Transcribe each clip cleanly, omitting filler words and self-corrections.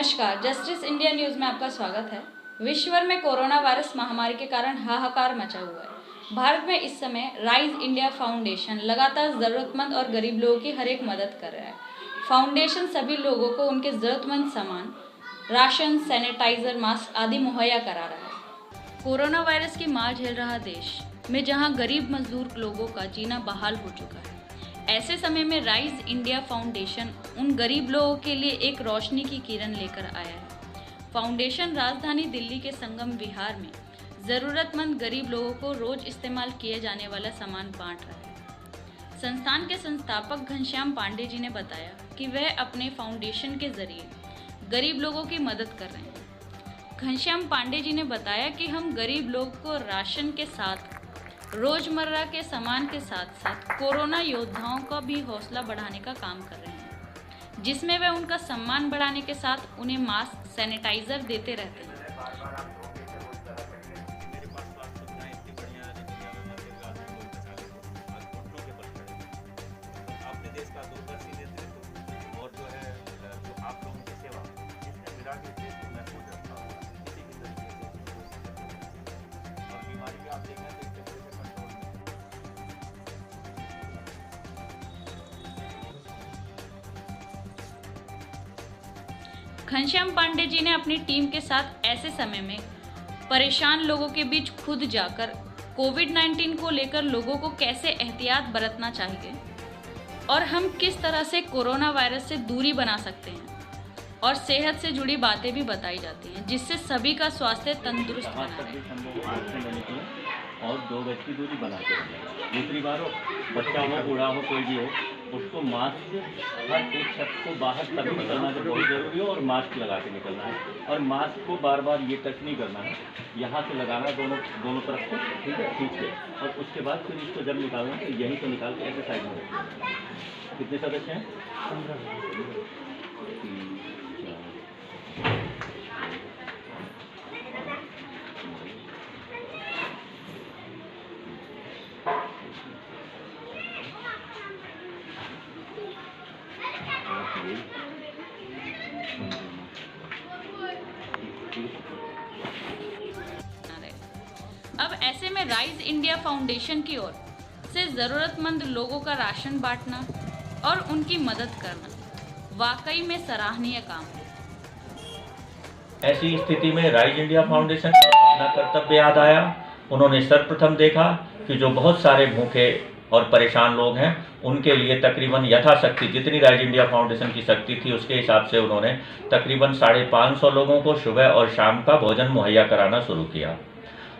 नमस्कार, justice India news में आपका स्वागत है। विश्व भर में कोरोना वायरस महामारी के कारण हाहाकार मचा हुआ है। भारत में इस समय राइज इंडिया फाउंडेशन लगातार ज़रूरतमंद और गरीब लोगों की हर एक मदद कर रहा है। फाउंडेशन सभी लोगों को उनके ज़रूरतमंद सामान, राशन, सैनिटाइजर, मास्क आदि मुहैया करा रहा है। कोरोना वायरस की मार झेल रहा देश में जहाँ गरीब मजदूर लोगों का जीना बहाल हो चुका है, ऐसे समय में राइज इंडिया फाउंडेशन उन गरीब लोगों के लिए एक रोशनी की किरण लेकर आया है। फाउंडेशन राजधानी दिल्ली के संगम विहार में ज़रूरतमंद गरीब लोगों को रोज इस्तेमाल किए जाने वाला सामान बांट रहा है। संस्थान के संस्थापक घनश्याम पांडे जी ने बताया कि वह अपने फाउंडेशन के जरिए गरीब लोगों की मदद कर रहे हैं। घनश्याम पांडे जी ने बताया कि हम गरीब लोगों को राशन के साथ रोजमर्रा के सामान के साथ साथ कोरोना योद्धाओं का भी हौसला बढ़ाने का काम कर रहे हैं, जिसमें वे उनका सम्मान बढ़ाने के साथ उन्हें मास्क, सैनिटाइजर देते रहते हैं। घनश्याम पांडे जी ने अपनी टीम के साथ ऐसे समय में परेशान लोगों के बीच खुद जाकर कोविड-19 को लेकर लोगों को कैसे एहतियात बरतना चाहिए और हम किस तरह से कोरोना वायरस से दूरी बना सकते हैं और सेहत से जुड़ी बातें भी बताई जाती हैं, जिससे सभी का स्वास्थ्य तंदुरुस्त बना रहे। और 2 गज की दूरी बनाते हैं। दूसरी बार हो, बच्चा हो, बूढ़ा हो, कोई भी हो, उसको मास्क हर एक शख्स को बाहर तभी निकलना जो बहुत ज़रूरी हो और मास्क लगा के निकलना है। और मास्क को बार बार ये टच नहीं करना है, यहाँ से लगाना है दोनों तरफ से, ठीक है, खींच के। और उसके बाद फिर इसको जब निकालना है तो यहीं से निकाल के ऐसे साइड में रखना। कितने सदस्य हैं? 15। अब ऐसे में राइज इंडिया फाउंडेशन की ओर से ज़रूरतमंद लोगों का राशन बांटना और उनकी मदद करना वाकई में सराहनीय काम है। ऐसी स्थिति में राइज इंडिया फाउंडेशन को अपना कर्तव्य याद आया। उन्होंने सर्वप्रथम देखा कि जो बहुत सारे भूखे और परेशान लोग हैं, उनके लिए तकरीबन यथाशक्ति जितनी राइज इंडिया फाउंडेशन की शक्ति थी उसके हिसाब से उन्होंने तकरीबन 550 लोगों को सुबह और शाम का भोजन मुहैया कराना शुरू किया।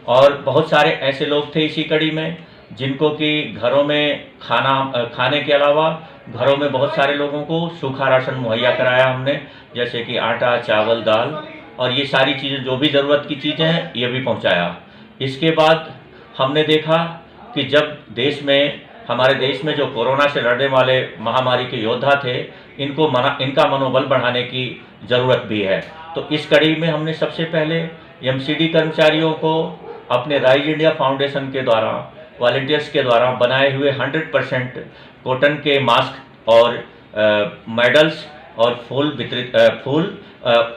और बहुत सारे ऐसे लोग थे इसी कड़ी में जिनको कि घरों में खाने के अलावा घरों में बहुत सारे लोगों को सूखा राशन मुहैया कराया हमने, जैसे कि आटा, चावल, दाल और ये सारी चीज़ें जो भी ज़रूरत की चीज़ें हैं ये भी पहुंचाया। इसके बाद हमने देखा कि जब हमारे देश में जो कोरोना से लड़ने वाले महामारी के योद्धा थे, इनका मनोबल बढ़ाने की ज़रूरत भी है। तो इस कड़ी में हमने सबसे पहले एमसीडी कर्मचारियों को अपने राइज इंडिया फाउंडेशन के द्वारा, वॉलंटियर्स के द्वारा बनाए हुए 100% कॉटन के मास्क और मेडल्स और फूल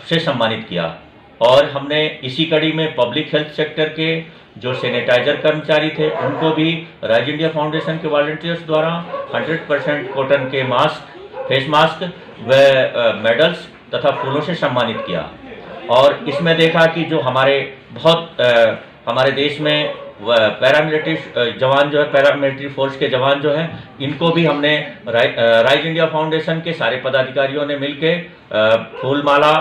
से सम्मानित किया। और हमने इसी कड़ी में पब्लिक हेल्थ सेक्टर के जो सैनिटाइजर कर्मचारी थे उनको भी राइज इंडिया फाउंडेशन के वॉलंटियर्स द्वारा 100% कॉटन के मास्क, फेस मास्क व मेडल्स तथा फूलों से सम्मानित किया। और इसमें देखा कि जो हमारे देश में पैरामिलिट्री जवान जो है, पैरामिलिट्री फोर्स के जवान जो हैं, इनको भी हमने राइज इंडिया फाउंडेशन के सारे पदाधिकारियों ने मिलके फूल माला,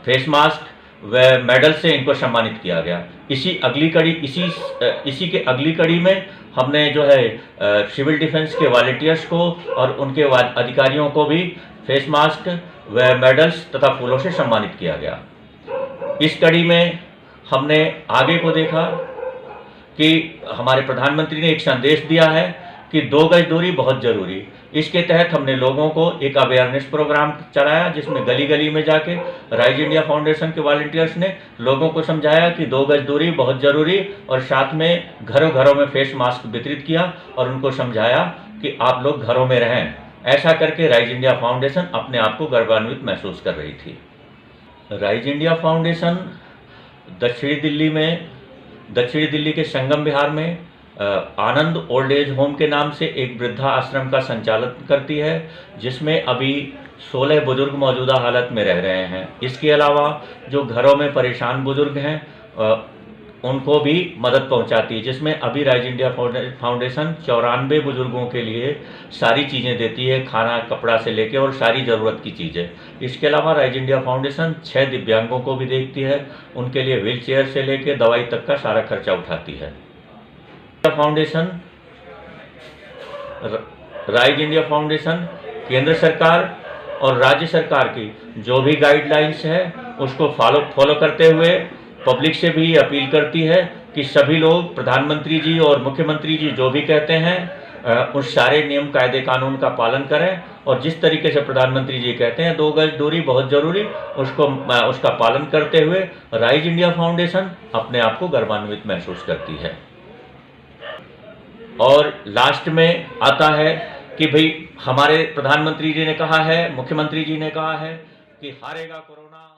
फेस मास्क व मेडल से इनको सम्मानित किया गया। इसी के अगली कड़ी में हमने जो है सिविल डिफेंस के वॉलंटियर्स को और उनके अधिकारियों को भी फेस मास्क व मेडल्स तथा फूलों से सम्मानित किया गया। इस कड़ी में हमने आगे को देखा कि हमारे प्रधानमंत्री ने एक संदेश दिया है कि 2 गज दूरी बहुत ज़रूरी। इसके तहत हमने लोगों को एक अवेयरनेस प्रोग्राम चलाया, जिसमें गली गली में जाके राइज इंडिया फाउंडेशन के वॉलंटियर्स ने लोगों को समझाया कि 2 गज दूरी बहुत ज़रूरी, और साथ में घरों घरों में फेस मास्क वितरित किया और उनको समझाया कि आप लोग घरों में रहें। ऐसा करके राइज इंडिया फाउंडेशन अपने आप को गौरवान्वित महसूस कर रही थी। राइज इंडिया फाउंडेशन दक्षिणी दिल्ली के संगम विहार में आनंद ओल्ड एज होम के नाम से एक वृद्धा आश्रम का संचालन करती है, जिसमें अभी 16 बुजुर्ग मौजूदा हालत में रह रहे हैं। इसके अलावा जो घरों में परेशान बुजुर्ग हैं उनको भी मदद पहुंचाती है, जिसमें अभी राइज इंडिया फाउंडेशन 94 बुजुर्गों के लिए सारी चीज़ें देती है, खाना कपड़ा से लेके और सारी ज़रूरत की चीज़ें। इसके अलावा राइज इंडिया फाउंडेशन 6 दिव्यांगों को भी देखती है, उनके लिए व्हील चेयर से लेके दवाई तक का सारा खर्चा उठाती है। राइज इंडिया फाउंडेशन केंद्र सरकार और राज्य सरकार की जो भी गाइडलाइंस है उसको फॉलो करते हुए पब्लिक से भी अपील करती है कि सभी लोग प्रधानमंत्री जी और मुख्यमंत्री जी जो भी कहते हैं उस सारे नियम कायदे कानून का पालन करें, और जिस तरीके से प्रधानमंत्री जी कहते हैं 2 गज दूरी बहुत ज़रूरी, उसका पालन करते हुए राइज इंडिया फाउंडेशन अपने आप को गौरवान्वित महसूस करती है। और लास्ट में आता है कि भाई हमारे प्रधानमंत्री जी ने कहा है, मुख्यमंत्री जी ने कहा है कि हारेगा कोरोना।